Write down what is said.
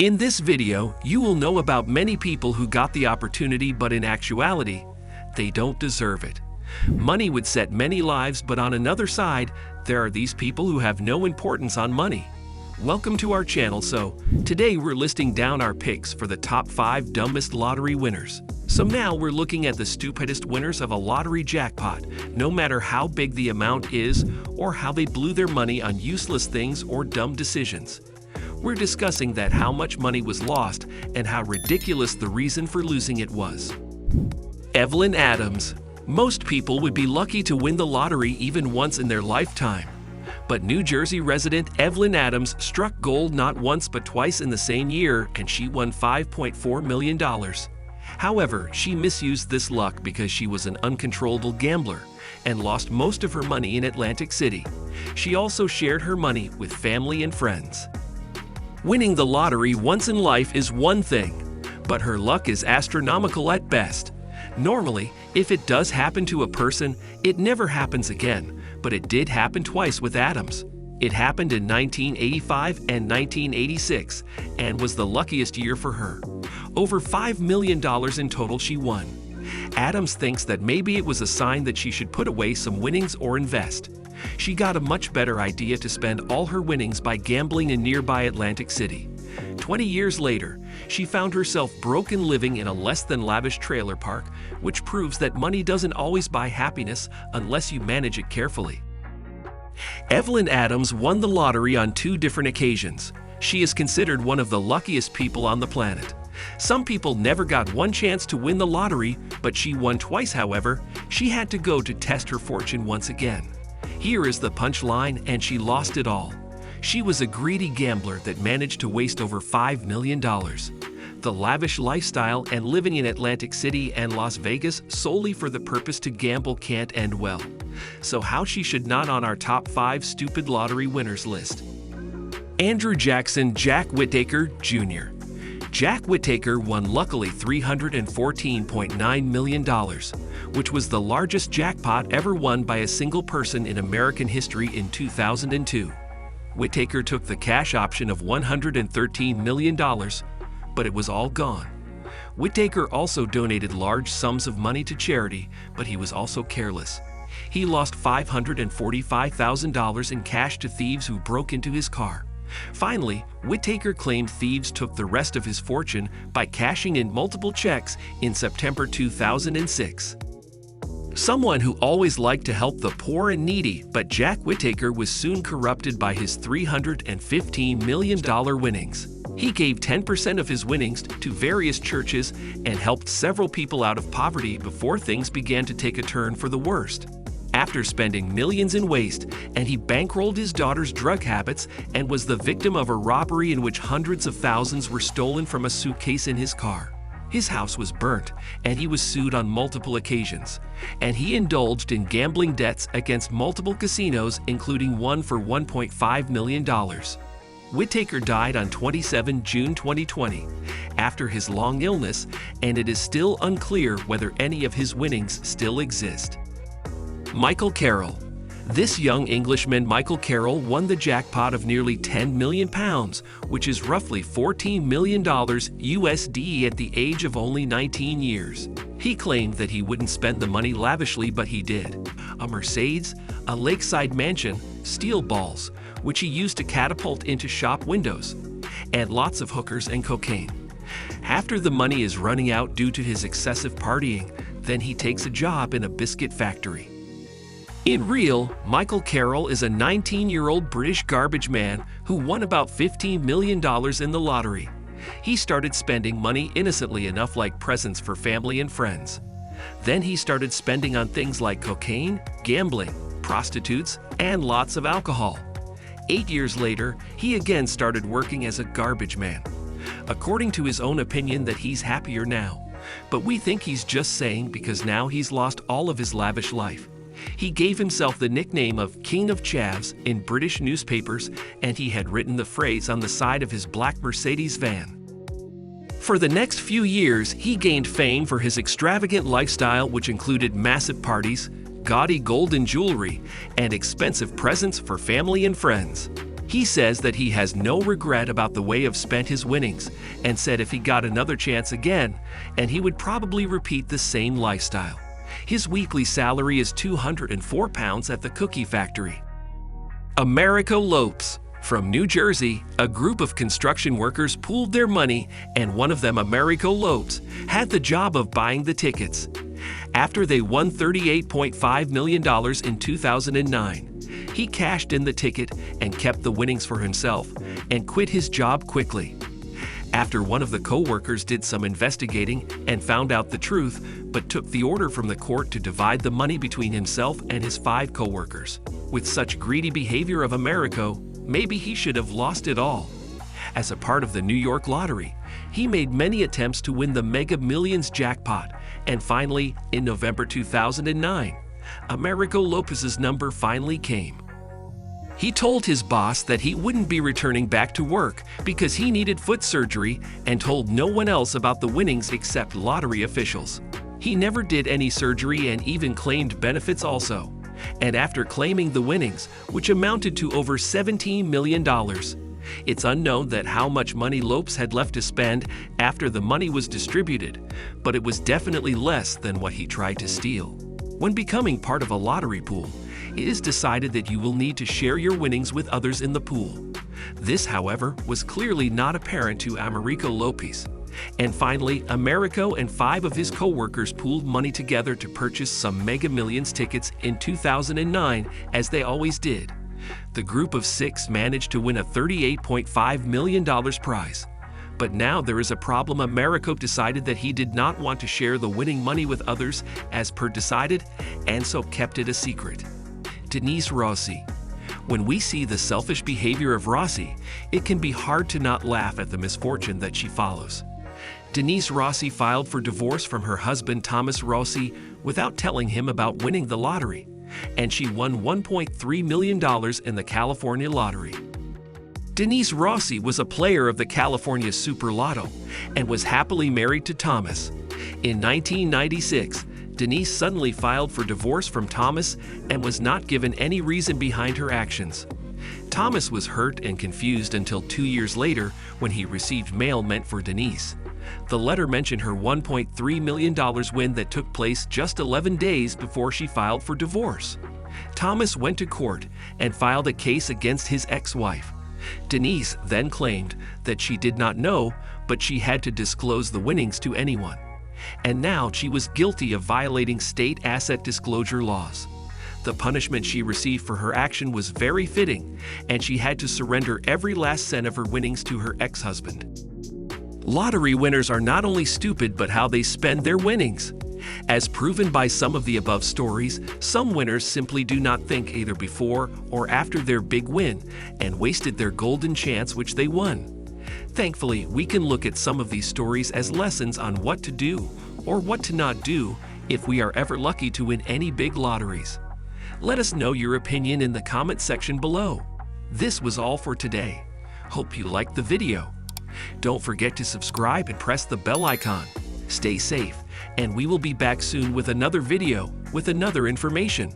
In this video, you will know about many people who got the opportunity, but in actuality, they don't deserve it. Money would set many lives, but on another side, there are these people who have no importance on money. Welcome to our channel. So, today we're listing down our picks for the top 5 dumbest lottery winners. So now we're looking at the stupidest winners of a lottery jackpot, no matter how big the amount is or how they blew their money on useless things or dumb decisions. We're discussing that how much money was lost and how ridiculous the reason for losing it was. Evelyn Adams. Most people would be lucky to win the lottery even once in their lifetime. But New Jersey resident Evelyn Adams struck gold not once but twice in the same year, and she won $5.4 million. However, she misused this luck because she was an uncontrollable gambler and lost most of her money in Atlantic City. She also shared her money with family and friends. Winning the lottery once in life is one thing, but her luck is astronomical at best. Normally, if it does happen to a person, it never happens again, but it did happen twice with Adams. It happened in 1985 and 1986 and was the luckiest year for her. Over $5 million in total she won. Adams thinks that maybe it was a sign that she should put away some winnings or invest. She got a much better idea to spend all her winnings by gambling in nearby Atlantic City. 20 years later, she found herself broke and living in a less than lavish trailer park, which proves that money doesn't always buy happiness unless you manage it carefully. Evelyn Adams won the lottery on 2 different occasions. She is considered one of the luckiest people on the planet. Some people never got one chance to win the lottery, but she won twice. However, she had to go to test her fortune once again. Here is the punchline, and she lost it all. She was a greedy gambler that managed to waste over $5 million. The lavish lifestyle and living in Atlantic City and Las Vegas solely for the purpose to gamble can't end well. So how she should not on our top 5 stupid lottery winners list. Andrew Jackson Jack Whittaker Jr. Jack Whittaker won luckily $314.9 million, which was the largest jackpot ever won by a single person in American history in 2002. Whittaker took the cash option of $113 million, but it was all gone. Whittaker also donated large sums of money to charity, but he was also careless. He lost $545,000 in cash to thieves who broke into his car. Finally, Whittaker claimed thieves took the rest of his fortune by cashing in multiple checks in September 2006. Someone who always liked to help the poor and needy, but Jack Whittaker was soon corrupted by his $315 million winnings. He gave 10% of his winnings to various churches and helped several people out of poverty before things began to take a turn for the worst. After spending millions in waste, and he bankrolled his daughter's drug habits and was the victim of a robbery in which hundreds of thousands were stolen from a suitcase in his car. His house was burnt, and he was sued on multiple occasions. And he indulged in gambling debts against multiple casinos, including one for $1.5 million. Whittaker died on 27 June 2020 after his long illness, and it is still unclear whether any of his winnings still exist. Michael Carroll. This young Englishman Michael Carroll won the jackpot of nearly £10 million, which is roughly $14 million USD at the age of only 19 years. He claimed that he wouldn't spend the money lavishly, but he did. A Mercedes, a lakeside mansion, steel balls, which he used to catapult into shop windows, and lots of hookers and cocaine. After the money is running out due to his excessive partying, then he takes a job in a biscuit factory. In real, Michael Carroll is a 19-year-old British garbage man who won about $15 million in the lottery. He started spending money innocently enough, like presents for family and friends. Then he started spending on things like cocaine, gambling, prostitutes, and lots of alcohol. 8 years later, he again started working as a garbage man. According to his own opinion, that he's happier now. But we think he's just saying because now he's lost all of his lavish life. He gave himself the nickname of King of Chavs in British newspapers, and he had written the phrase on the side of his black Mercedes van. For the next few years, he gained fame for his extravagant lifestyle, which included massive parties, gaudy golden jewelry, and expensive presents for family and friends. He says that he has no regret about the way he spent his winnings and said if he got another chance again, and he would probably repeat the same lifestyle. His weekly salary is £204 at the cookie factory. Americo Lopes. From New Jersey, a group of construction workers pooled their money, and one of them, Americo Lopes, had the job of buying the tickets. After they won $38.5 million in 2009, he cashed in the ticket and kept the winnings for himself and quit his job quickly. After one of the co-workers did some investigating and found out the truth, but took the order from the court to divide the money between himself and his 5 co-workers. With such greedy behavior of Americo, maybe he should have lost it all. As a part of the New York lottery, he made many attempts to win the Mega Millions jackpot, and finally, in November 2009, Americo Lopes's number finally came. He told his boss that he wouldn't be returning back to work because he needed foot surgery and told no one else about the winnings except lottery officials. He never did any surgery and even claimed benefits also. And after claiming the winnings, which amounted to over $17 million, it's unknown that how much money Lopes had left to spend after the money was distributed, but it was definitely less than what he tried to steal. When becoming part of a lottery pool, it is decided that you will need to share your winnings with others in the pool. This, however, was clearly not apparent to Americo Lopes. And finally, Americo and 5 of his co-workers pooled money together to purchase some Mega Millions tickets in 2009, as they always did. The group of 6 managed to win a $38.5 million prize. But now there is a problem. Americo decided that he did not want to share the winning money with others as per decided, and so kept it a secret. Denise Rossi. When we see the selfish behavior of Rossi, it can be hard to not laugh at the misfortune that she follows. Denise Rossi filed for divorce from her husband Thomas Rossi without telling him about winning the lottery, and she won $1.3 million in the California lottery. Denise Rossi was a player of the California Super Lotto and was happily married to Thomas. In 1996, Denise suddenly filed for divorce from Thomas and was not given any reason behind her actions. Thomas was hurt and confused until 2 years later when he received mail meant for Denise. The letter mentioned her $1.3 million win that took place just 11 days before she filed for divorce. Thomas went to court and filed a case against his ex-wife. Denise then claimed that she did not know, but she had to disclose the winnings to anyone. And now she was guilty of violating state asset disclosure laws. The punishment she received for her action was very fitting, and she had to surrender every last cent of her winnings to her ex-husband. Lottery winners are not only stupid, but how they spend their winnings. As proven by some of the above stories, some winners simply do not think either before or after their big win and wasted their golden chance which they won. Thankfully, we can look at some of these stories as lessons on what to do or what to not do if we are ever lucky to win any big lotteries. Let us know your opinion in the comment section below. This was all for today. Hope you liked the video. Don't forget to subscribe and press the bell icon. Stay safe, and we will be back soon with another video with another information.